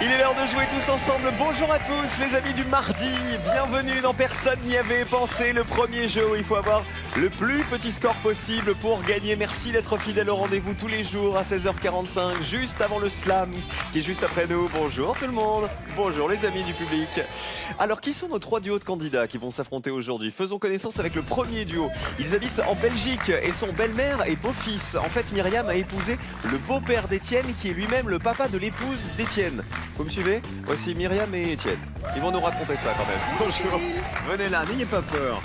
Il est l'heure de jouer tous ensemble. Bonjour à tous les amis du mardi. Bienvenue dans Personne n'y avait pensé, le premier jeu où il faut avoir le plus petit score possible pour gagner. Merci d'être fidèle au rendez-vous tous les jours à 16h45, juste avant le slam qui est juste après nous. Bonjour tout le monde. Bonjour les amis du public. Alors qui sont nos trois duos de candidats qui vont s'affronter aujourd'hui? Faisons connaissance avec le premier duo. Ils habitent en Belgique et sont belle-mère et beau-fils. En fait, Myriam a épousé le beau-père d'Étienne qui est lui-même le papa de l'épouse d'Étienne. Vous me suivez? Voici Myriam et Étienne. Ils vont nous raconter ça quand même. Bonjour. Venez là, n'ayez pas peur.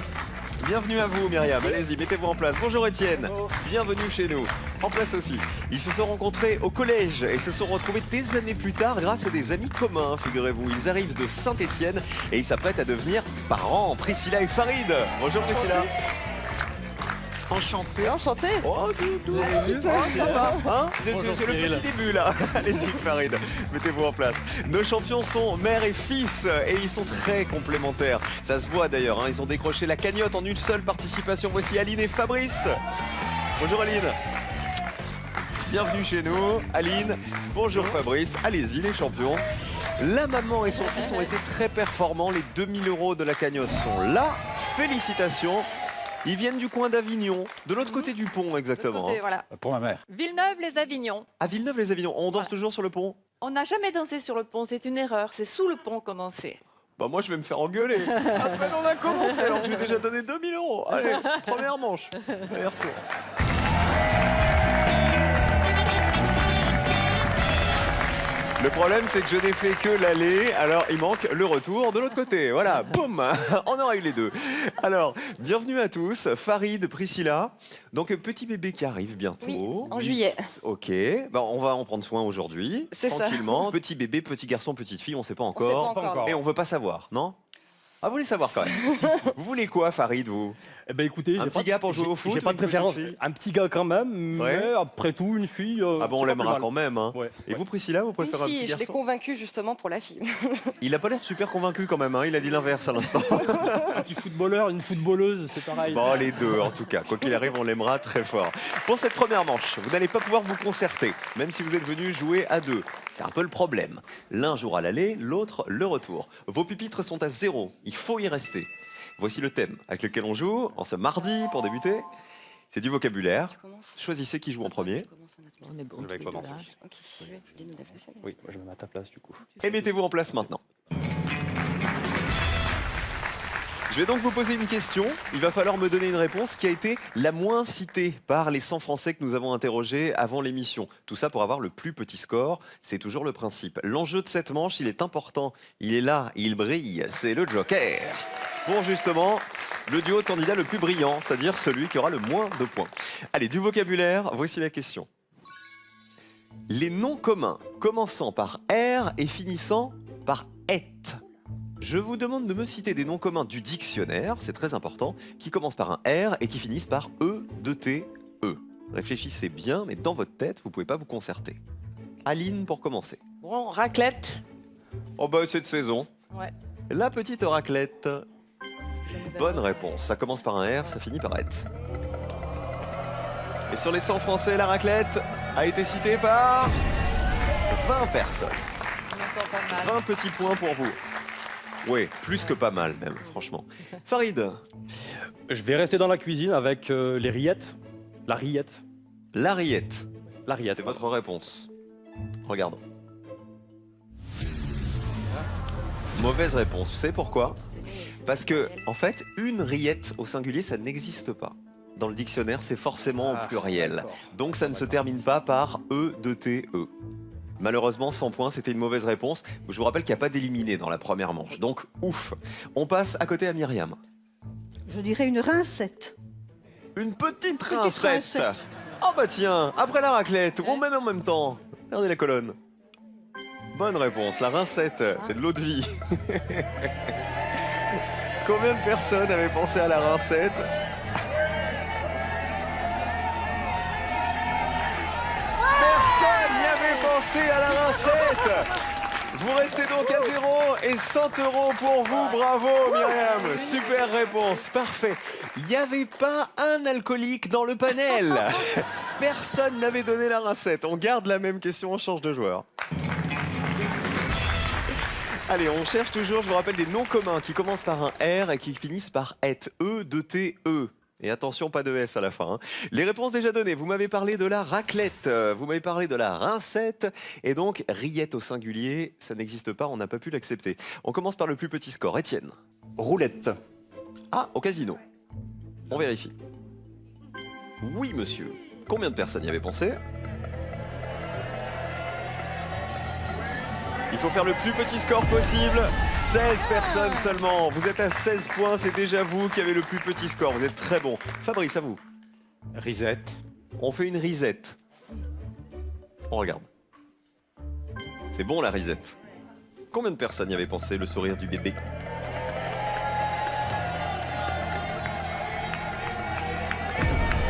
Bienvenue à vous Myriam, allez-y, mettez-vous en place. Bonjour Étienne, bienvenue chez nous. En place aussi. Ils se sont rencontrés au collège et se sont retrouvés des années plus tard grâce à des amis communs, figurez-vous. Ils arrivent de Saint-Étienne et ils s'apprêtent à devenir parents, Priscilla et Farid. Bonjour Priscilla. Enchanté. Enchanté. Oh, Un petit peu. ça va, hein? C'est le Cyril. petit début là. Allez-y Farid, mettez-vous en place. Nos champions sont mère et fils et ils sont très complémentaires. Ça se voit d'ailleurs, hein, ils ont décroché la cagnotte en une seule participation. Voici Aline et Fabrice. Bonjour Aline. Bienvenue chez nous. Aline, bonjour Fabrice. Allez-y les champions. La maman et son fils ont été très performants. Les 2000 € de la cagnotte sont là. Félicitations. Ils viennent du coin d'Avignon, de l'autre côté du pont exactement. Côté, voilà. Pour ma mère. Villeneuve-les-Avignon. À Villeneuve-les-Avignon, on danse Voilà. toujours sur le pont? On n'a jamais dansé sur le pont, c'est une erreur. C'est sous le pont qu'on dansait. Bah moi je vais me faire engueuler. À peine on a commencé alors que j'ai déjà donné 2000 €. Allez, première manche. Allez, retour. Le problème, c'est que je n'ai fait que l'aller, alors il manque le retour de l'autre côté. Voilà, boum, on aura eu les deux. Alors, bienvenue à tous, Farid, Priscilla. Donc, petit bébé qui arrive bientôt. Oui, en juillet. Ok, bah, on va en prendre soin aujourd'hui, C'est ça. tranquillement. Petit bébé, petit garçon, petite fille, on ne sait pas On sait encore. pas encore. Et on veut pas savoir, non? Ah, vous voulez savoir quand même. Vous voulez quoi, Farid, vous? Eh ben écoutez, Un j'ai petit pas- gars pour jouer au foot J'ai ou pas une de préférence. petite fille Un petit gars quand même, mais Ouais. après tout, une fille. Ah bon, on c'est pas l'aimera plus mal. quand même. Hein. Ouais. Et vous, Priscilla, vous Une préférez un petit fille, je l'ai garçon? convaincue justement pour la fille. Il a pas l'air super convaincu quand même, hein. Il a dit l'inverse à l'instant. Un petit footballeur, une footballeuse, c'est pareil. Bon, les deux en tout cas. Quoi qu'il arrive, on l'aimera très fort. Pour cette première manche, vous n'allez pas pouvoir vous concerter, même si vous êtes venus jouer à deux. C'est un peu le problème. L'un jouera l'aller, l'autre le retour. Vos pupitres sont à 0. Il faut y rester. Voici le thème avec lequel on joue en ce mardi pour débuter. C'est du vocabulaire. Tu commences. Choisissez qui joue en premier. Tu commences, Anatoly. On est bon. Je vais commencer. Ok. Dis-nous d'adresser. Oui, moi je me mets à ta place du coup. Et mettez-vous en place maintenant. Je vais donc vous poser une question. Il va falloir me donner une réponse qui a été la moins citée par les 100 Français que nous avons interrogés avant l'émission. Tout ça pour avoir le plus petit score. C'est toujours le principe. L'enjeu de cette manche, il est important. Il est là, il brille. C'est le Joker. Pour justement le duo de candidats le plus brillant, c'est-à-dire celui qui aura le moins de points. Allez, du vocabulaire, voici la question. Les noms communs commençant par R et finissant par ET. Je vous demande de me citer des noms communs du dictionnaire, c'est très important, qui commencent par un R et qui finissent par E, D, T, E. Réfléchissez bien, mais dans votre tête, vous ne pouvez pas vous concerter. Aline, pour commencer. Bon, raclette. Oh bah, c'est de saison. Ouais. La petite raclette. Bonne réponse. Ça commence par un R, ça finit par ET. Et sur les 100 Français, la raclette a été citée par 20 personnes. On en sort pas mal. 20 petits points pour vous. Oui, plus que pas mal même, franchement. Farid, Je vais rester dans la cuisine avec les rillettes. La rillette. la rillette, La rillette. c'est votre réponse. Regardons. Mauvaise réponse. Vous savez pourquoi? Parce que, en fait, une rillette au singulier, ça n'existe pas. Dans le dictionnaire, c'est forcément au pluriel. d'accord. Donc ça ne se termine pas par E, D, T, E. Malheureusement, 100 points, c'était une mauvaise réponse. Je vous rappelle qu'il n'y a pas d'éliminé dans la première manche. Donc, ouf. On passe à côté à Myriam. Je dirais une rincette. Une petite Petite rincette. rincette. Oh bah tiens, après la raclette, ou même en même temps. Regardez la colonne. Bonne réponse, la rincette, c'est de l'eau de vie. Combien de personnes avaient pensé à la rincette? Personne n'y avait pensé à la rincette. Vous restez donc à 0 et 100 € pour vous. Bravo Myriam. Super réponse. Parfait. Il n'y avait pas un alcoolique dans le panel. Personne n'avait donné la rincette. On garde la même question, on change de joueur. Allez, on cherche toujours, je vous rappelle, des noms communs qui commencent par un R et qui finissent par et. E-2-T-E. Et attention, pas de S à la fin. Hein. Les réponses déjà données. Vous m'avez parlé de la raclette, vous m'avez parlé de la rincette, et donc rillette au singulier, ça n'existe pas, on n'a pas pu l'accepter. On commence par le plus petit score. Étienne. Roulette. Ah, au casino. On vérifie. Oui, monsieur. Combien de personnes y avaient pensé? Il faut faire le plus petit score possible. 16 personnes seulement. Vous êtes à 16 points, c'est déjà vous qui avez le plus petit score. Vous êtes très bon. Fabrice, à vous. Risette. On fait une risette. On regarde. C'est bon la risette. Combien de personnes y avaient pensé, le sourire du bébé?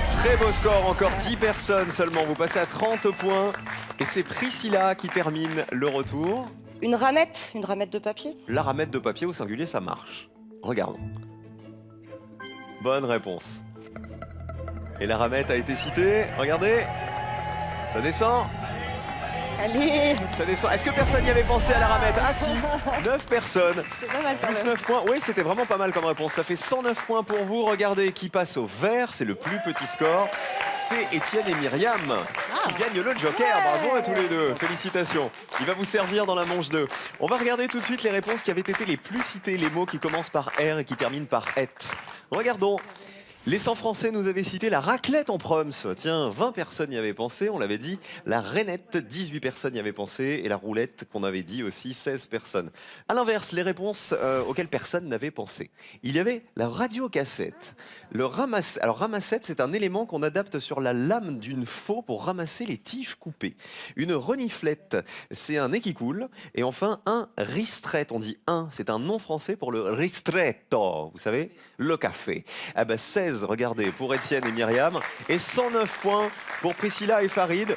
Très beau score, encore 10 personnes seulement. Vous passez à 30 points. Et c'est Priscilla qui termine le retour. Une ramette de papier. La ramette de papier au singulier, ça marche. Regardons. Bonne réponse. Et la ramette a été citée. Regardez. Ça descend. Allez, Ça descend. Est-ce que personne n'y avait pensé à la ramette? Ah si, 9 personnes. c'est pas mal quand Plus même. 9 points. Oui, c'était vraiment pas mal comme réponse. Ça fait 109 points pour vous. Regardez qui passe au vert. C'est le plus petit score. C'est Étienne et Myriam qui gagnent le Joker. Bravo à tous les deux. Félicitations. Il va vous servir dans la manche 2. On va regarder tout de suite les réponses qui avaient été les plus citées. Les mots qui commencent par R et qui terminent par et. Regardons. Les 100 Français nous avaient cité la raclette en proms. Tiens, 20 personnes y avaient pensé, on l'avait dit. La rainette, 18 personnes y avaient pensé. Et la roulette, qu'on avait dit aussi, 16 personnes. À l'inverse, les réponses auxquelles personne n'avait pensé. Il y avait la radiocassette. Alors, ramassette, c'est un élément qu'on adapte sur la lame d'une faux pour ramasser les tiges coupées. Une reniflette, c'est un nez qui coule. Et enfin, un ristret. On dit un, c'est un nom français pour le ristretto. Vous savez, le café. Ah ben, 16, regardez, pour Étienne et Myriam. Et 109 points pour Priscilla et Farid.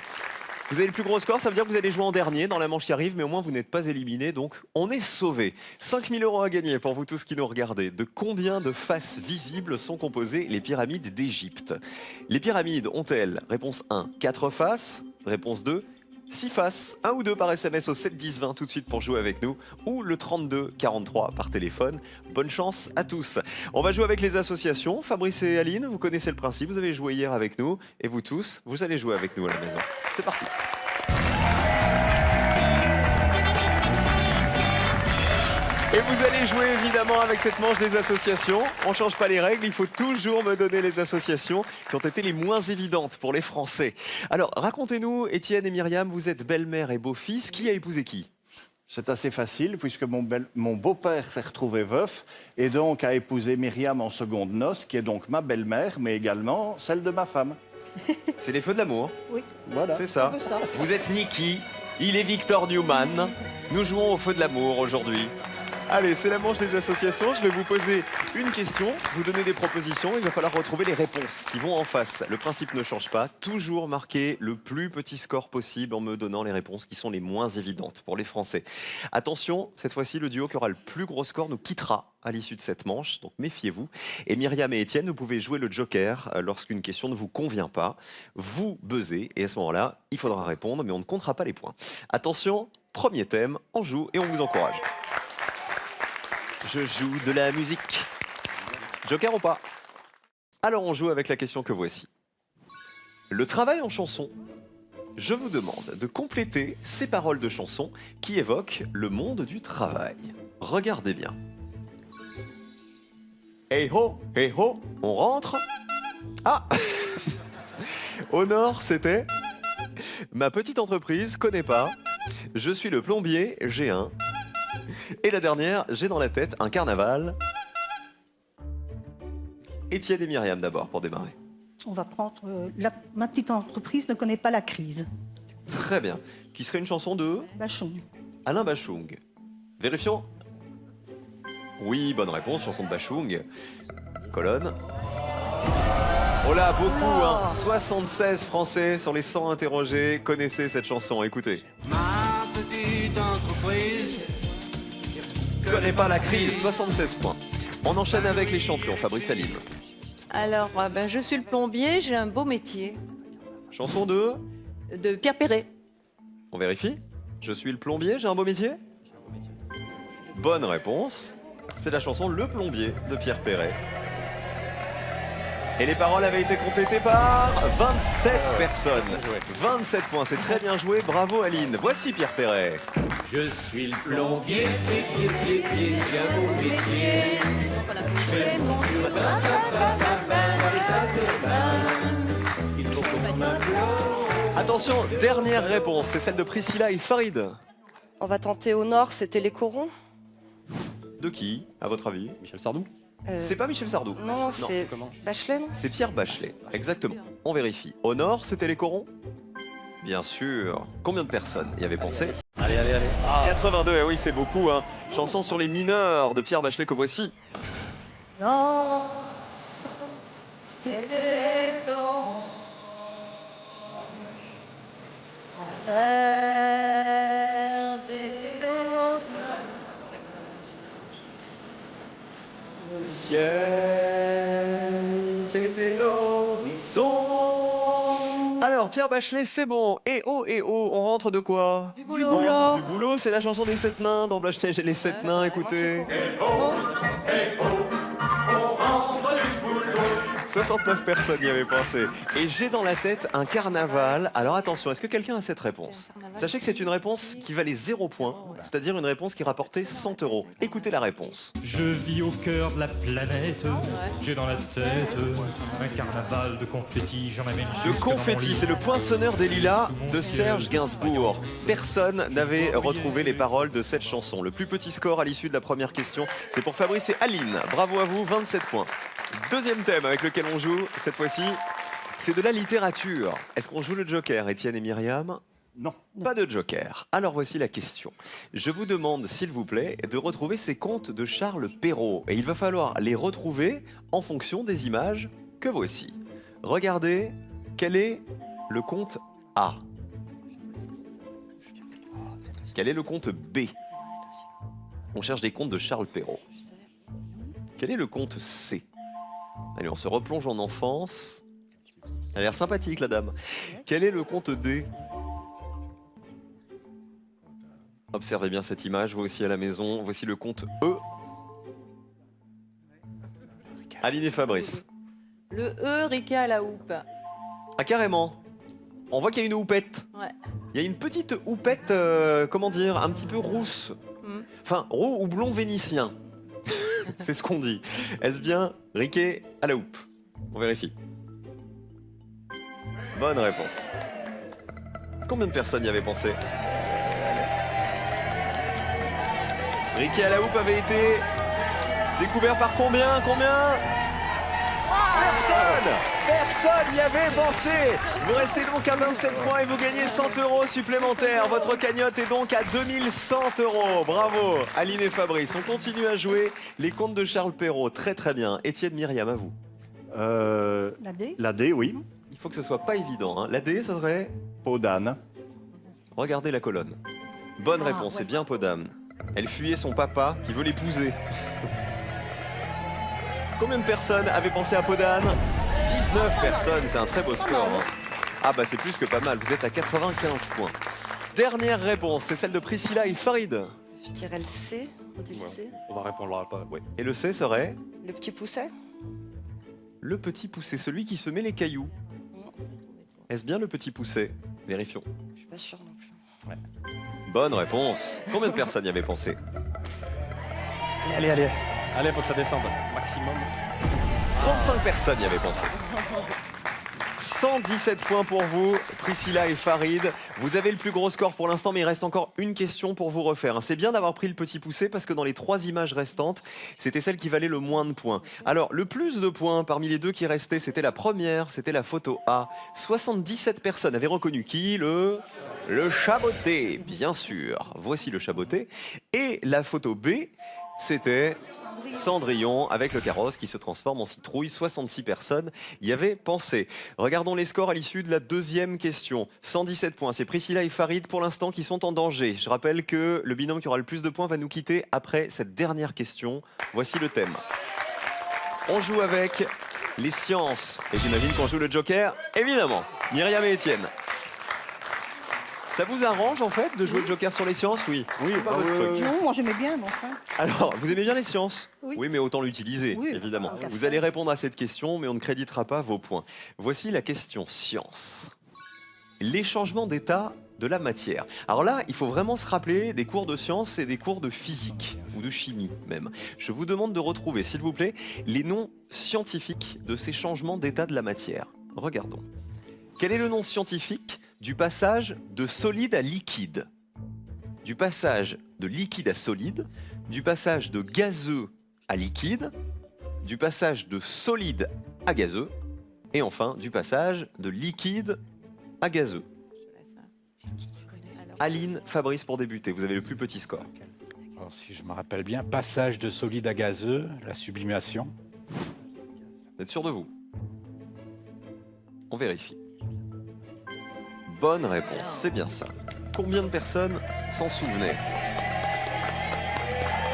Vous avez le plus gros score, ça veut dire que vous allez jouer en dernier dans la manche qui arrive, mais au moins vous n'êtes pas éliminés, donc on est sauvés. 5 000 € à gagner pour vous tous qui nous regardez. De combien de faces visibles sont composées les pyramides d'Égypte? Les pyramides ont-elles, réponse 1, 4 faces, réponse 2, 6 faces, 1 ou 2 par SMS au 7 10 20 tout de suite pour jouer avec nous, ou le 32 43 par téléphone. Bonne chance à tous. On va jouer avec les associations. Fabrice et Aline, vous connaissez le principe, vous avez joué hier avec nous, et vous tous, vous allez jouer avec nous à la maison. C'est parti. Et vous allez jouer évidemment avec cette manche des associations. On ne change pas les règles, il faut toujours me donner les associations qui ont été les moins évidentes pour les Français. Alors racontez-nous, Étienne et Myriam, vous êtes belle-mère et beau-fils. Qui a épousé qui? C'est assez facile puisque mon beau-père s'est retrouvé veuf et donc a épousé Myriam en seconde noces, qui est donc ma belle-mère, mais également celle de ma femme. C'est les feux de l'amour. Oui, Voilà. C'est ça. un peu ça. Vous êtes Niki, il est Victor Newman. Nous jouons au feu de l'amour aujourd'hui. Allez, c'est la manche des associations. Je vais vous poser une question, vous donner des propositions. Il va falloir retrouver les réponses qui vont en face. Le principe ne change pas. Toujours marquer le plus petit score possible en me donnant les réponses qui sont les moins évidentes pour les Français. Attention, cette fois-ci, le duo qui aura le plus gros score nous quittera à l'issue de cette manche. Donc méfiez-vous. Et Myriam et Étienne, vous pouvez jouer le joker lorsqu'une question ne vous convient pas. Vous buzzez et à ce moment-là, il faudra répondre, mais on ne comptera pas les points. Attention, premier thème, on joue et on vous encourage. Je joue de la musique. Joker ou pas? Alors on joue avec la question que voici. Le travail en chanson. Je vous demande de compléter ces paroles de chansons qui évoquent le monde du travail. Regardez bien. Hey ho, on rentre. Ah. Au nord, c'était ma petite entreprise connaît pas. Je suis le plombier, j'ai un. Et la dernière, j'ai dans la tête un carnaval. Étienne et Myriam d'abord pour démarrer. On va prendre ma petite entreprise ne connaît pas la crise. Très bien. Qui serait une chanson de Bachon. Alain Bachung. Vérifions. Oui, bonne réponse, chanson de Bachung. Colonne. Oh là, beaucoup, hein. 76 Français sur les 100 interrogés connaissaient cette chanson. Écoutez. Ma petite entreprise. Connais pas la crise, 76 points. On enchaîne avec les champions, Fabrice Aline. Alors, je suis le plombier, j'ai un beau métier. Chanson de De Pierre Perret. On vérifie. Je suis le plombier, j'ai un beau métier. Bonne réponse. C'est la chanson Le Plombier de Pierre Perret. Et les paroles avaient été complétées par 27 personnes. 27 points, c'est très bien joué. Bravo Aline. Voici Pierre Perret. Je suis le plombier, pied, viens au métier. C'est mon Il faut qu'on m'applaudisse. Attention, dernière réponse, c'est celle de Priscilla et Farid. On va tenter au nord, c'était les corons. De qui, à votre avis? Michel Sardou. C'est pas Michel Sardou. Non, c'est Comment? Bachelet, non? C'est Pierre Bachelet, exactement. On vérifie. Au nord, c'était les corons? Bien sûr. Combien de personnes y avaient pensé? Allez, allez, allez. Ah. 82, eh oui, c'est beaucoup, hein. Chanson sur les mineurs de Pierre Bachelet que voici. Non, c'est des dons. Faire des dons. Le ciel, c'était l'horizon. Alors, Pierre Bachelet, c'est bon. Et oh, on rentre de quoi? Du boulot. Du boulot, c'est la chanson des 7 nains dans Blanche-Neige et les 7 nains, écoutez. 69 personnes y avaient pensé. Et j'ai dans la tête un carnaval. Alors attention, est-ce que quelqu'un a cette réponse? Sachez que c'est une réponse qui valait 0 points, c'est-à-dire une réponse qui rapportait 100 €. Écoutez la réponse. Je vis au cœur de la planète, j'ai dans la tête un carnaval de confettis, j'en amène De jusque dans mon confetti, lit. c'est le Poinçonneur des Lilas de Serge Gainsbourg. Personne n'avait retrouvé les paroles de cette chanson. Le plus petit score à l'issue de la première question, c'est pour Fabrice et Aline. Bravo à vous, 27 points. Deuxième thème avec lequel on joue, cette fois-ci, c'est de la littérature. Est-ce qu'on joue le Joker, Étienne et Myriam? Non. Pas de Joker. Alors voici la question. Je vous demande, s'il vous plaît, de retrouver ces contes de Charles Perrault. Et il va falloir les retrouver en fonction des images que voici. Regardez, quel est le conte A? Quel est le conte B? On cherche des contes de Charles Perrault. Quel est le conte C? Allez, on se replonge en enfance. Elle a l'air sympathique, la dame. Quel est le conte D? Observez bien cette image, vous aussi à la maison. Voici le conte E. Aline et Fabrice. Le E, Rika à la houppe. Ah, carrément. On voit qu'il y a une houppette. Ouais. Il y a une petite houppette, comment dire, un petit peu rousse. Mm. Enfin, roux ou blond vénitien. C'est ce qu'on dit. Est-ce bien Riquet à la houppe? On vérifie. Bonne réponse. Combien de personnes y avaient pensé? Riquet à la houppe avait été découvert par combien? Personne! Personne n'y avait pensé! Vous restez donc à 27 points et vous gagnez 100 € supplémentaires. Votre cagnotte est donc à 2100 €. Bravo, Aline et Fabrice. On continue à jouer les contes de Charles Perrault. Très très bien. Étienne, Myriam, à vous. La D. La D, oui. Il faut que ce soit pas évident, hein. La D, ce serait? Peau d'âne. Regardez la colonne. Bonne réponse, c'est bien Podam. Elle fuyait son papa qui veut l'épouser. Combien de personnes avaient pensé à Podane? 19 personnes, c'est un très beau score. Hein. Ah bah c'est plus que pas mal, vous êtes à 95 points. Dernière réponse, c'est celle de Priscilla et Farid. Je dirais le C. On dit le C. On va répondre là, pas. Ouais. Et le C serait? Le petit pousset. Le petit poussé, celui qui se met les cailloux. Est-ce bien le petit poussé? Vérifions. Je suis pas sûre non plus. Bonne réponse. Combien de personnes y avaient pensé? Allez, allez. Allez, faut que ça descende. Maximum. 35 personnes y avaient pensé. 117 points pour vous, Priscilla et Farid. Vous avez le plus gros score pour l'instant, mais il reste encore une question pour vous refaire. C'est bien d'avoir pris le petit poussé parce que dans les 3 images restantes, c'était celle qui valait le moins de points. Alors, le plus de points parmi les 2 qui restaient, c'était la première, c'était la photo A. 77 personnes avaient reconnu qui? Le chaboté, bien sûr. Voici le chaboté. Et la photo B, c'était Cendrillon avec le carrosse qui se transforme en citrouille. 66 personnes y avaient pensé. Regardons les scores à l'issue de la deuxième question. 117 points, c'est Priscilla et Farid pour l'instant qui sont en danger. Je rappelle que le binôme qui aura le plus de points va nous quitter après cette dernière question. Voici le thème. On joue avec les sciences. Et j'imagine qu'on joue le Joker, évidemment. Myriam et Étienne. Ça vous arrange en fait de jouer le joker sur les sciences? Oui. Oui, Pas votre truc. Non, moi j'aimais bien, mais enfin. Alors, vous aimez bien les sciences? Oui. Mais autant l'utiliser, Oui, évidemment. tant qu'à Vous faire. allez répondre à cette question, mais on ne créditera pas vos points. Voici la question science. Les changements d'état de la matière. Alors là, il faut vraiment se rappeler des cours de sciences et des cours de physique, ou de chimie même. Je vous demande de retrouver, s'il vous plaît, les noms scientifiques de ces changements d'état de la matière. Regardons. Quel est le nom scientifique du passage de solide à liquide? Du passage de liquide à solide, du passage de gazeux à liquide, du passage de solide à gazeux, et enfin du passage de liquide à gazeux. Aline, Fabrice pour débuter, vous avez le plus petit score. Alors, si je me rappelle bien, passage de solide à gazeux, la sublimation. Vous êtes sûr de vous? On vérifie. Bonne réponse, c'est bien ça. Combien de personnes s'en souvenaient?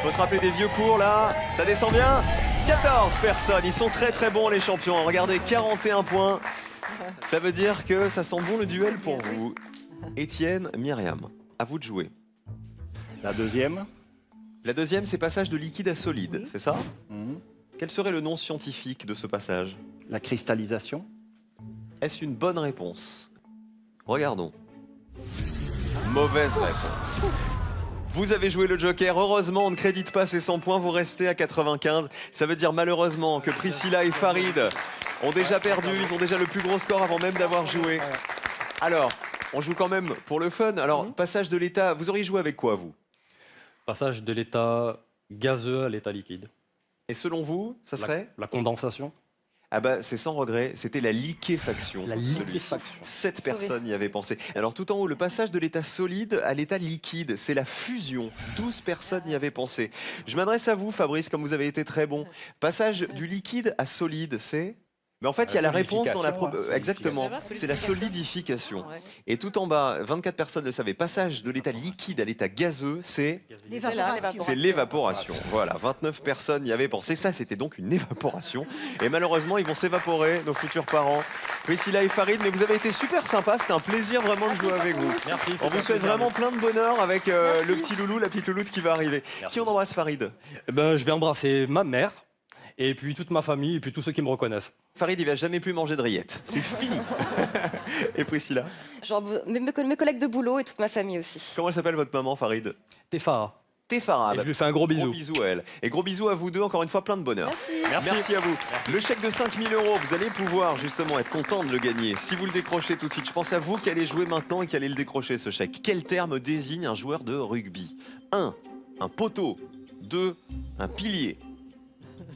Faut se rappeler des vieux cours là, ça descend bien. 14 personnes, ils sont très très bons les champions. Regardez, 41 points. Ça veut dire que ça sent bon le duel pour vous. Étienne, Myriam, à vous de jouer. La deuxième. La deuxième, c'est passage de liquide à solide, c'est ça? Mhm. Quel serait le nom scientifique de ce passage? La cristallisation. Est-ce une bonne réponse? Regardons. Mauvaise réponse. Vous avez joué le joker, heureusement on ne crédite pas ces 100 points, vous restez à 95. Ça veut dire malheureusement que Priscilla et Farid ont déjà perdu, ils ont déjà le plus gros score avant même d'avoir joué. Alors, on joue quand même pour le fun. Alors, passage de l'état, vous auriez joué avec quoi vous? Passage de l'état gazeux à l'état liquide. Et selon vous, ça serait? La condensation. Ah bah c'est sans regret, c'était la liquéfaction. La celui-ci. liquéfaction. 7 personnes y avaient pensé. Alors tout en haut, le passage de l'état solide à l'état liquide, c'est la fusion. 12 personnes y avaient pensé. Je m'adresse à vous, Fabrice, comme vous avez été très bon. Passage du liquide à solide, c'est? Mais en fait, il y a la réponse dans la... solidification, Exactement, solidification. c'est la solidification. Ouais. Et tout en bas, 24 personnes le savaient. Passage de l'état liquide à l'état gazeux, c'est... L'évaporation. C'est l'évaporation. Voilà, 29 personnes y avaient pensé. Ça, c'était donc une évaporation. Et malheureusement, ils vont s'évaporer, nos futurs parents. Priscilla et Farid, mais vous avez été super sympas. C'était un plaisir vraiment de jouer avec vous. Merci. On vous souhaite vraiment plein de bonheur avec le petit loulou, la petite louloute qui va arriver. Merci. Qui on embrasse, Farid? Eh ben, je vais embrasser ma mère, et puis toute ma famille, et puis tous ceux qui me reconnaissent. Farid, il va jamais plus manger de rillettes. C'est fini. Et Priscilla? Genre, mes collègues de boulot et toute ma famille aussi. Comment elle s'appelle votre maman, Farid? Tefara. Tefara. Et je lui fais un gros bisou. Gros bisous à elle. Et gros bisous à vous deux, encore une fois, plein de bonheur. Merci. Merci à vous. Le chèque de 5 000 €, vous allez pouvoir justement être content de le gagner. Si vous le décrochez tout de suite, je pense à vous qui allez jouer maintenant et qui allez le décrocher ce chèque. Quel terme désigne un joueur de rugby? 1. Un poteau. 2. Un pilier.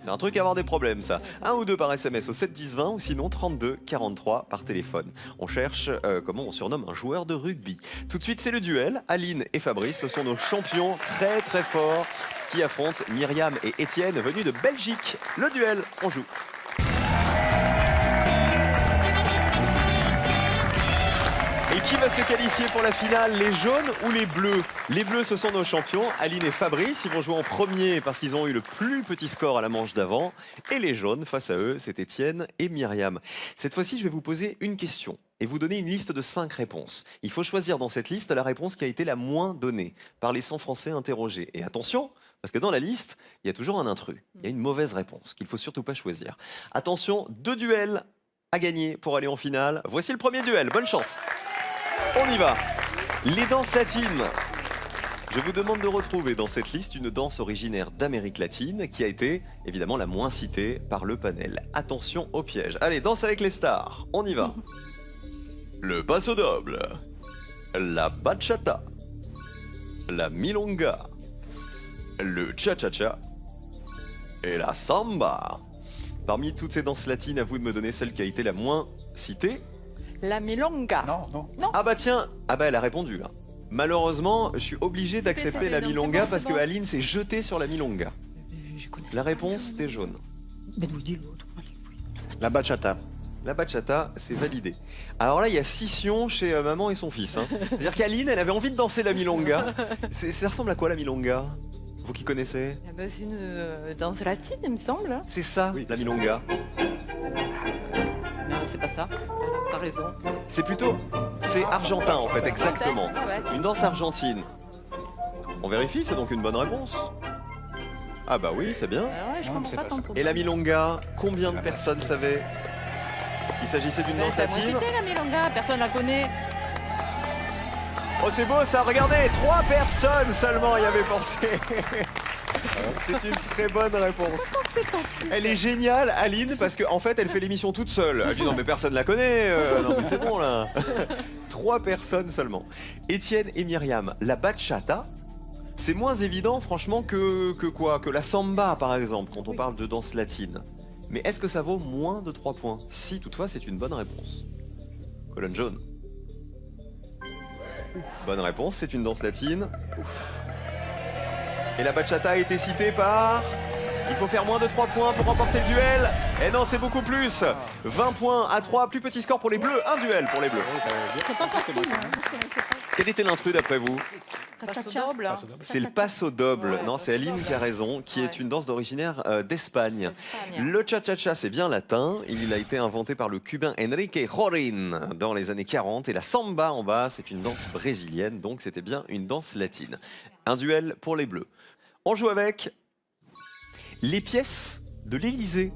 C'est un truc à avoir des problèmes, ça. 1 ou 2 par SMS au 7 10 20 ou sinon 32 43 par téléphone. On cherche comment on surnomme un joueur de rugby. Tout de suite, c'est le duel. Aline et Fabrice, ce sont nos champions très très forts qui affrontent Myriam et Étienne venus de Belgique. Le duel, on joue. Et qui va se qualifier pour la finale, les jaunes ou les bleus? Les bleus, ce sont nos champions, Aline et Fabrice. Ils vont jouer en premier parce qu'ils ont eu le plus petit score à la manche d'avant. Et les jaunes, face à eux, c'est Étienne et Myriam. Cette fois-ci, je vais vous poser une question et vous donner une liste de 5 réponses. Il faut choisir dans cette liste la réponse qui a été la moins donnée par les 100 Français interrogés. Et attention, parce que dans la liste, il y a toujours un intrus. Il y a une mauvaise réponse qu'il ne faut surtout pas choisir. Attention, 2 duels à gagner pour aller en finale. Voici le premier duel. Bonne chance. On y va. Les danses latines. Je vous demande de retrouver dans cette liste une danse originaire d'Amérique latine qui a été évidemment la moins citée par le panel. Attention au piège. Allez, danse avec les stars. On y va. Le paso doble. La bachata. La milonga. Le cha-cha-cha. Et la samba. Parmi toutes ces danses latines, à vous de me donner celle qui a été la moins citée. La milonga. Non. Ah bah tiens, ah bah elle a répondu là. Malheureusement, je suis obligé d'accepter c'était la non, milonga c'est bon, parce c'est que bon. Aline s'est jetée sur la milonga. La réponse, c'était jaune. Mais vous dites l'autre. La bachata. La bachata, c'est validé. Alors là, il y a scission chez maman et son fils. Hein. C'est-à-dire qu'Aline, elle avait envie de danser la milonga. Ça ressemble à quoi la milonga? Vous qui connaissez? Eh ben, c'est une danse latine, il me semble. hein. C'est ça, la milonga. Non, c'est pas ça. Voilà, t'as raison. C'est plutôt C'est argentin en fait, exactement. Ouais. Une danse argentine. On vérifie, c'est donc une bonne réponse. Ah bah oui, c'est bien. Ah ouais, je Non, comprends c'est pas pas ton ça. coup. Et la milonga, combien C'est de la personnes base. savaient qu'il s'agissait d'une danse C'est moi latine? cité la milonga, personne la connaît. Oh c'est beau ça, regardez, 3 personnes seulement y avaient pensé. C'est une très bonne réponse. Elle est géniale, Aline, parce qu'en fait, elle fait l'émission toute seule. Elle dit non mais personne la connaît, non mais c'est bon là. 3 personnes seulement. Étienne et Myriam, la bachata, c'est moins évident franchement que la samba par exemple, quand on parle de danse latine. Mais est-ce que ça vaut moins de 3 points? Si toutefois c'est une bonne réponse. Colonne jaune. Bonne réponse, c'est une danse latine. Et la bachata a été citée par... Il faut faire moins de 3 points pour remporter le duel. Et non, c'est beaucoup plus. 20 points à 3, plus petit score pour les bleus. Un duel pour les bleus. C'est pas facile, hein. Vous connaissez pas. Quel était l'intrus d'après vous? Passe au Cha-cha-cha. double. C'est le passo doble. Ouais, Non, c'est Aline qui a raison, qui est Ouais. une danse d'originaire d'Espagne. Espagne. Le cha-cha-cha, c'est bien latin. Il a été inventé par le cubain Enrique Jorin dans les années 40. Et la samba en bas, c'est une danse brésilienne. Donc c'était bien une danse latine. Un duel pour les bleus. On joue avec les pièces de l'Élysée.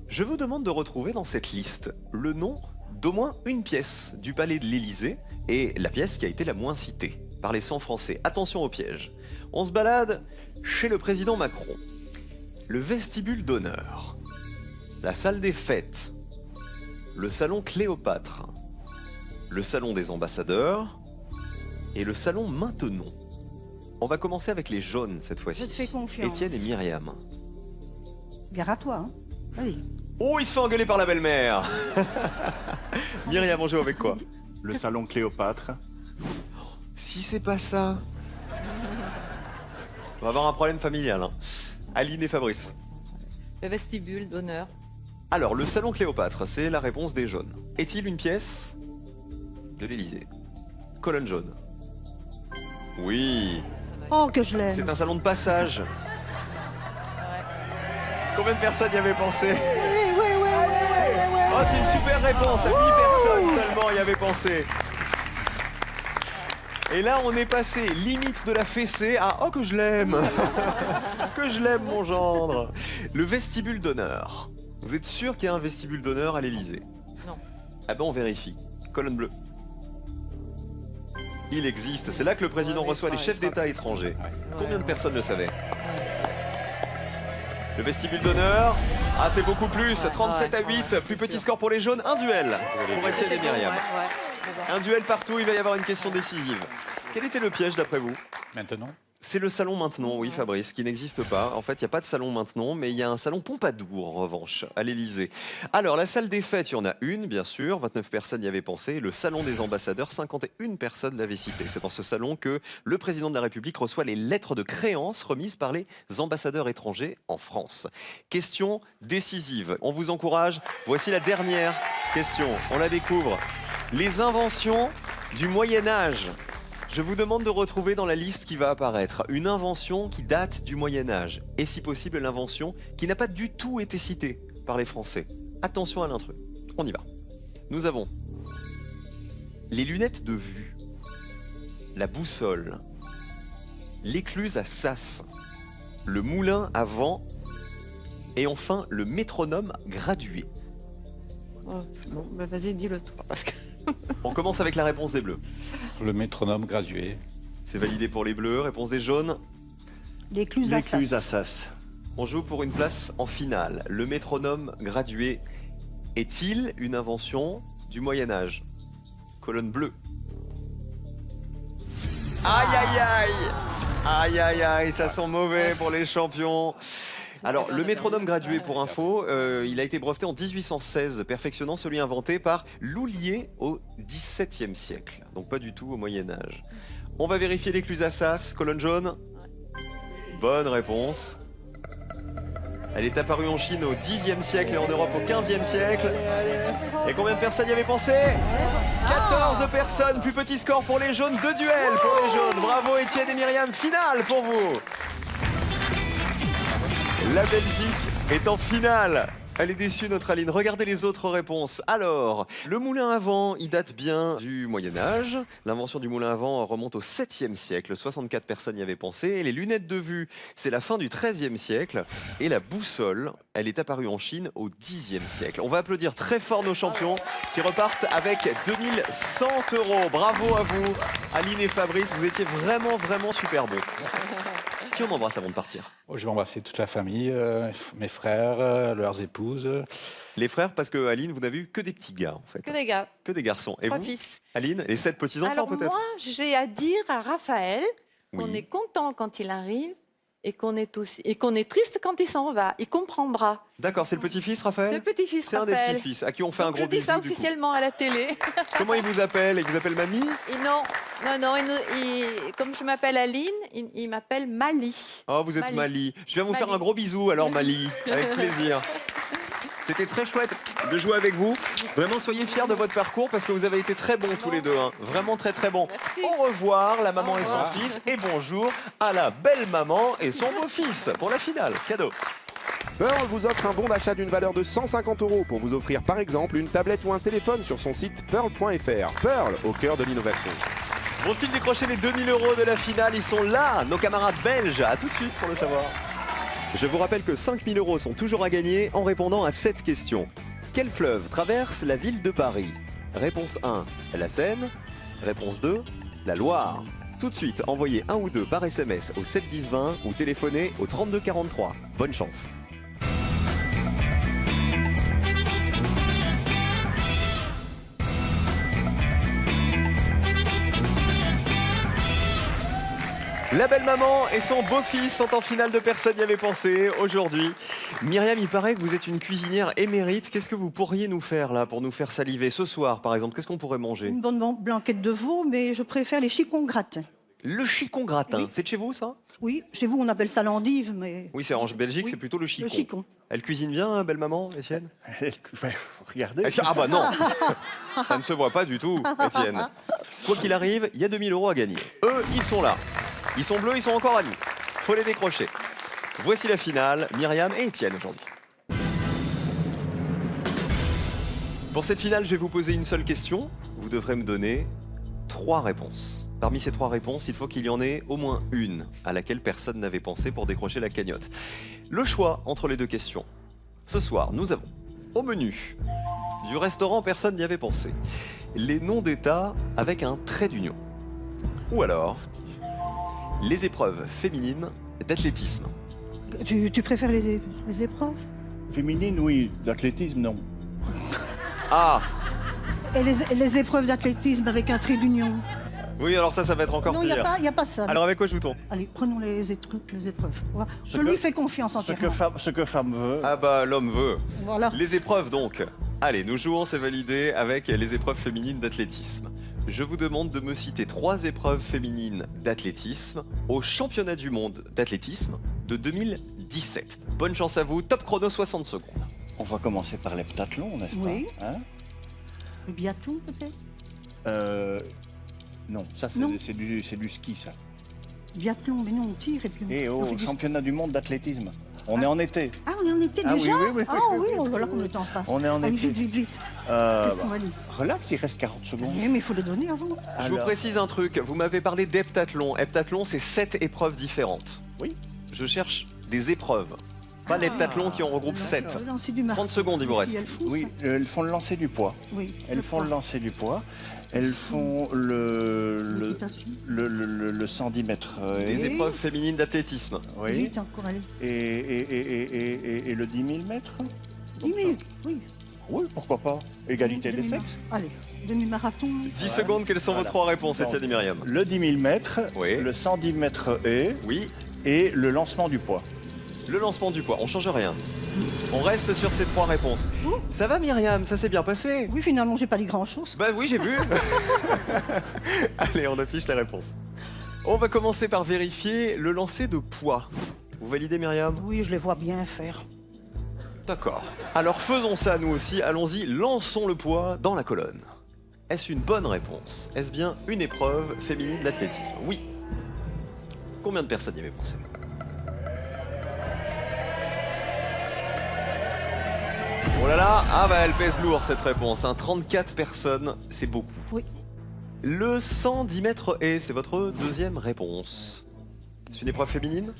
Je vous demande de retrouver dans cette liste le nom d'au moins une pièce du palais de l'Élysée et la pièce qui a été la moins citée par les 100 Français. Attention au piège. On se balade chez le président Macron. Le vestibule d'honneur, la salle des fêtes, le salon Cléopâtre, le salon des ambassadeurs et le salon Maintenon. On va commencer avec les jaunes cette Je fois-ci. te fais confiance. Étienne et Myriam. Gare à toi, hein. Vas-y. Oh, il se fait engueuler par la belle-mère. Myriam, on joue avec quoi? Le salon Cléopâtre. Si c'est pas ça, on va avoir un problème familial. Hein. Aline et Fabrice. Le vestibule d'honneur. Alors, le salon Cléopâtre, c'est la réponse des jaunes. Est-il une pièce de l'Élysée? Colonne jaune. Oui, Oh, que je l'aime. c'est un salon de passage. Ouais. Combien de personnes y avaient pensé? Oui. Oh, c'est une super réponse. 8 personnes seulement y avaient pensé. Et là, on est passé limite de la fessée à « Oh, que je l'aime !» Que je l'aime, mon gendre. Le vestibule d'honneur. Vous êtes sûr qu'il y a un vestibule d'honneur à l'Élysée? Non. Ah ben, on vérifie. Colonne bleue. Il existe. C'est là que le président reçoit les chefs d'État étrangers. Combien de personnes le savaient? Le vestibule d'honneur. Ah, c'est beaucoup plus. 37 à 8. Plus petit score pour les jaunes. Un duel pour Étienne et Myriam. Un duel partout, il va y avoir une question décisive. Quel était le piège d'après vous? Maintenant, C'est le salon Maintenon, oui Fabrice, qui n'existe pas. En fait, il n'y a pas de salon Maintenon, mais il y a un salon Pompadour en revanche, à l'Élysée. Alors, la salle des fêtes, il y en a une, bien sûr, 29 personnes y avaient pensé. Et le salon des ambassadeurs, 51 personnes l'avaient cité. C'est dans ce salon que le président de la République reçoit les lettres de créance remises par les ambassadeurs étrangers en France. Question décisive. On vous encourage. Voici la dernière question. On la découvre. Les inventions du Moyen-Âge. Je vous demande de retrouver dans la liste qui va apparaître une invention qui date du Moyen-Âge. Et si possible, l'invention qui n'a pas du tout été citée par les Français. Attention à l'intrus. On y va. Nous avons les lunettes de vue, la boussole, l'écluse à sas, le moulin à vent et enfin le métronome gradué. Oh, bon, bah vas-y, dis-le toi. Parce que... On commence avec la réponse des bleus. le métronome gradué. C'est validé pour les bleus. Réponse des jaunes. L'écluse à L'écluse à sas. sas. On joue pour une place en finale. Le métronome gradué est-il une invention du Moyen-Âge? Colonne bleue. Aïe aïe aïe! Aïe aïe aïe, ça sent mauvais pour les champions. Alors, le métronome gradué, pour info, il a été breveté en 1816, perfectionnant celui inventé par Loulier au XVIIe siècle. Donc pas du tout au Moyen-Âge. On va vérifier l'écluse à sas, colonne jaune. Bonne réponse. Elle est apparue en Chine au Xe siècle et en Europe au XVe siècle. Et combien de personnes y avaient pensé? 14 personnes, plus petit score pour les jaunes, 2 duels pour les jaunes. Bravo Étienne et Myriam, finale pour vous. La Belgique est en finale. Elle est déçue, notre Aline. Regardez les autres réponses. Alors, le moulin à vent, il date bien du Moyen-Âge. L'invention du moulin à vent remonte au 7e siècle. 64 personnes y avaient pensé. Et les lunettes de vue, c'est la fin du 13e siècle. Et la boussole, elle est apparue en Chine au 10e siècle. On va applaudir très fort nos champions qui repartent avec 2100 €. Bravo à vous, Aline et Fabrice. Vous étiez vraiment, vraiment super beaux. Qui on embrasse avant de partir? Oh, je vais embrasser toute la famille, mes frères, leurs épouses. Les frères, parce que Aline, vous n'avez eu que des petits gars, en fait. Que des gars, Que des garçons. Et 3 vous, fils. Aline, les 7 petits-enfants Alors peut-être? moi, j'ai à dire à Raphaël qu'on Oui. est content quand il arrive et qu'on est triste quand il s'en va. Il comprendra. D'accord, c'est le petit-fils, C'est Raphaël? le petit-fils C'est un des Raphaël. petits-fils à qui on fait un Donc, gros je dis ça bisou, du coup. officiellement à la télé. Comment il vous appelle? Il vous appelle mamie? Et non, comme je m'appelle Aline, il m'appelle Mali. Oh, vous êtes Mali. Mali. Je viens vous faire Mali. un gros bisou, alors Mali. Avec plaisir. C'était très chouette de jouer avec vous. Vraiment, soyez fiers de votre parcours parce que vous avez été très bons tous les deux. Hein. Vraiment très très bons. Merci. Au revoir, la maman Au et son revoir. fils. Et bonjour à la belle maman et son beau-fils pour la finale. Cadeau. Pearl vous offre un bon d'achat d'une valeur de 150 € pour vous offrir par exemple une tablette ou un téléphone sur son site pearl.fr. Pearl, au cœur de l'innovation. Vont-ils décrocher les 2000 € de la finale? Ils sont là, nos camarades belges. À tout de suite pour le savoir. Je vous rappelle que 5000 € sont toujours à gagner en répondant à cette question. Quel fleuve traverse la ville de Paris? Réponse 1, la Seine. Réponse 2, la Loire. Tout de suite, envoyez un ou deux par SMS au 7 10 20 ou téléphonez au 32 43. Bonne chance. La belle maman et son beau-fils sont en finale de Personne n'y avait pensé aujourd'hui. Myriam, il paraît que vous êtes une cuisinière émérite. Qu'est-ce que vous pourriez nous faire là pour nous faire saliver ce soir par exemple? Qu'est-ce qu'on pourrait manger? Une bonne blanquette de veau, mais je préfère les chicons gratins. Le chicon gratin, Oui. c'est de chez vous ça? Oui, chez vous, on appelle ça l'endive, mais Oui, c'est en Belgique, Oui, c'est plutôt le chicon. le chicon. Elle cuisine bien, hein, belle maman, Étienne? Ouais, regardez. Ah bah non, ça ne se voit pas du tout, Étienne. Quoi qu'il arrive, il y a 2000 € à gagner. Eux, ils sont là. Ils sont bleus, ils sont encore à nous. Faut les décrocher. Voici la finale, Myriam et Étienne aujourd'hui. Pour cette finale, je vais vous poser une seule question. Vous devrez me donner 3 réponses. Parmi ces 3 réponses, il faut qu'il y en ait au moins une à laquelle personne n'avait pensé pour décrocher la cagnotte. Le choix entre les 2 questions. Ce soir, nous avons au menu du restaurant Personne n'y avait pensé les noms d'État avec un trait d'union. Ou alors les épreuves féminines d'athlétisme. tu préfères les épreuves? Féminine, oui. D'athlétisme, non. Ah Et les épreuves d'athlétisme avec un trait d'union? oui, alors ça va être encore Non, il pire. n'y a pas ça. Alors avec quoi joue-t-on? Allez, prenons les épreuves. Voilà. Ce Je que- lui fais confiance Ce que, entièrement. ce que femme veut. Ah bah l'homme veut. Voilà. Les épreuves donc. Allez, nous jouons, c'est validé, avec les épreuves féminines d'athlétisme. Je vous demande de me citer 3 épreuves féminines d'athlétisme au championnat du monde d'athlétisme de 2017. Bonne chance à vous, top chrono 60 secondes. On va commencer par l'heptathlon, n'est-ce pas? Oui. Hein? Le biathlon, peut-être? Non, ça Non. c'est du ski, ça. Biathlon, mais non, on tire et puis on, Et on au fait du ski. championnat du monde d'athlétisme. On est en été. Ah, on est en été Ah oui, déjà? oui, oui, Ah oui, oui, oui, oh oui, là là, oui, comme oui. le temps passe. On est en Allez, été. vite. Bah, Qu'est-ce qu'on va dire? relax, il reste 40 secondes. Mais il faut les donner avant. Je vous Alors, précise un truc, vous m'avez parlé d'heptathlon. Heptathlon, c'est 7 épreuves différentes. Oui. Je cherche des épreuves, pas l'heptathlon qui en regroupe Le 7. lancer du marteau. 30 secondes, il vous Les reste. filles, elles font Oui, ça. elles font le lancer du poids. Oui, Elles font le lancer du poids. Elles font le l'équitation. 110 mètres. Des Oui. épreuves féminines d'athlétisme. Oui. Vite encore, allez. Et le 10 000 mètres 10 000, oui. Oui, pourquoi pas. Égalité des Demi-marathon. sexes. Allez, demi-marathon. 10 secondes, quelles sont vos Voilà. 3 réponses, Donc, Étienne et Myriam? Le 10 000 mètres, Oui. le 110 mètres haies Oui, et le lancement du poids. le lancement du poids, on change rien. On reste sur ces 3 réponses. Oh. Ça va Myriam, ça s'est bien passé? Oui, finalement, j'ai pas dit grand-chose. Bah oui, j'ai vu. Allez, on affiche les réponses. On va commencer par vérifier le lancer de poids. Vous validez Myriam? Oui, je les vois bien faire. D'accord. Alors faisons ça nous aussi, allons-y, lançons le poids dans la colonne. Est-ce une bonne réponse? Est-ce bien une épreuve féminine d'athlétisme? Oui. Combien de personnes y avaient pensé? Oh là là, ah bah elle pèse lourd cette réponse, hein. 34 personnes, c'est beaucoup. Oui. Le 110 mètres haies, c'est votre deuxième réponse. C'est une épreuve féminine?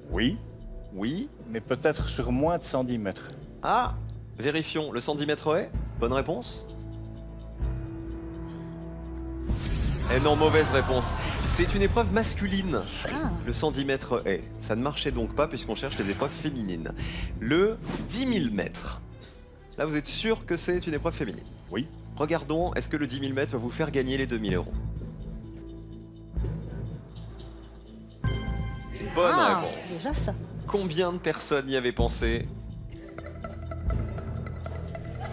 Oui, Oui. mais peut-être sur moins de 110 mètres. Ah, vérifions, le 110 mètres haies, bonne réponse. Eh non, mauvaise réponse. C'est une épreuve masculine, le 110 mètres haies. Ça ne marchait donc pas puisqu'on cherche les épreuves féminines. Le 10 000 mètres. Là, vous êtes sûr que c'est une épreuve féminine? Oui. Regardons, est-ce que le 10 000 mètres va vous faire gagner les 2 000 euros? Bonne réponse. Déjà ça. Combien de personnes y avaient pensé?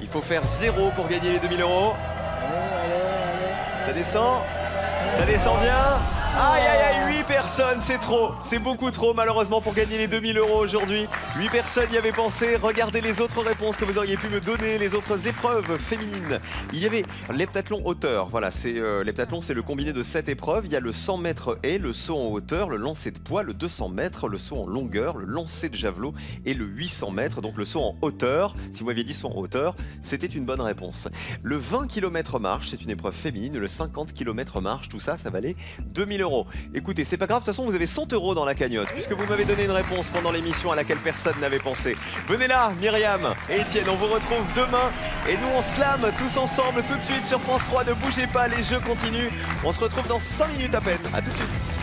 Il faut faire 0 pour gagner les 2 000 euros. Ça descend. Ça descend bien. Aïe aïe aïe, 8 personnes, c'est trop. C'est beaucoup trop malheureusement pour gagner les 2 000 euros aujourd'hui. 8 personnes y avaient pensé. Regardez les autres réponses que vous auriez pu me donner, les autres épreuves féminines. Il y avait l'heptathlon hauteur. Voilà, l'heptathlon, c'est le combiné de 7 épreuves. Il y a le 100 mètres haies, le saut en hauteur, le lancer de poids, le 200 mètres, le saut en longueur, le lancer de javelot et le 800 mètres. Donc le saut en hauteur. Si vous m'aviez dit saut en hauteur, c'était une bonne réponse. Le 20 km marche, c'est une épreuve féminine. Le 50 km marche, tout ça, ça valait 2 000 euros. Écoutez, c'est pas grave, de toute façon, vous avez 100 euros dans la cagnotte, puisque vous m'avez donné une réponse pendant l'émission à laquelle personne n'avait pensé. Venez là, Myriam et Étienne, on vous retrouve demain. Et nous, on slam tous ensemble tout de suite sur France 3. Ne bougez pas, les jeux continuent. On se retrouve dans 5 minutes à peine. À tout de suite.